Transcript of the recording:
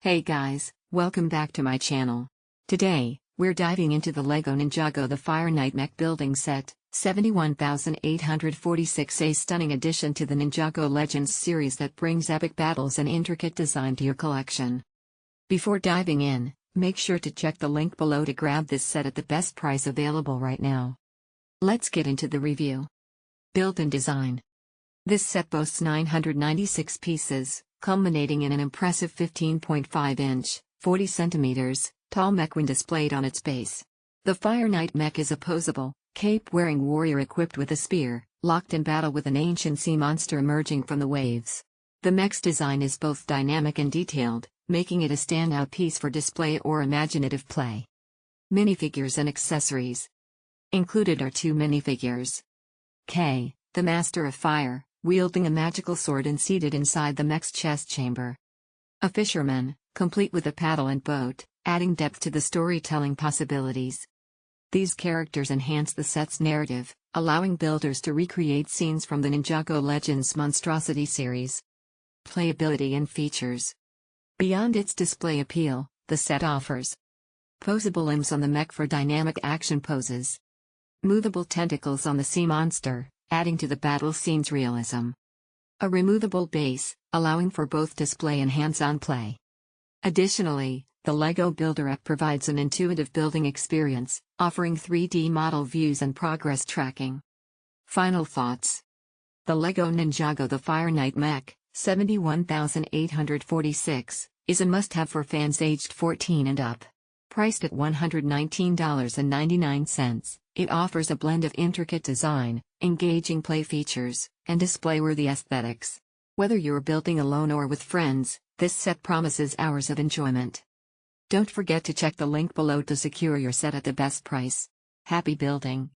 Hey guys, welcome back to my channel. Today, we're diving into the LEGO Ninjago the Fire Knight Mech building set, 71,846, a stunning addition to the Ninjago Legends series that brings epic battles and intricate design to your collection. Before diving in, make sure to check the link below to grab this set at the best price available right now. Let's get into the review. Build and design. This set boasts 996 pieces, culminating in an impressive 15.5-inch, 40 centimeters, tall mech when displayed on its base. The Fire Knight Mech is a poseable, cape-wearing warrior equipped with a spear, locked in battle with an ancient sea monster emerging from the waves. The mech's design is both dynamic and detailed, making it a standout piece for display or imaginative play. Minifigures and accessories. Included are two minifigures. K, the Master of Fire, wielding a magical sword and seated inside the mech's chest chamber. A fisherman, complete with a paddle and boat, adding depth to the storytelling possibilities. These characters enhance the set's narrative, allowing builders to recreate scenes from the Ninjago Legends Monstrosity series. Playability and features. Beyond its display appeal, the set offers poseable limbs on the mech for dynamic action poses. Movable tentacles on the sea monster, adding to the battle scene's realism. A removable base, allowing for both display and hands-on play. Additionally, the LEGO Builder app provides an intuitive building experience, offering 3D model views and progress tracking. Final thoughts. The LEGO Ninjago the Fire Knight Mech, 71,846, is a must-have for fans aged 14 and up. Priced at $119.99, it offers a blend of intricate design, engaging play features, and display-worthy aesthetics. Whether you're building alone or with friends, this set promises hours of enjoyment. Don't forget to check the link below to secure your set at the best price. Happy building!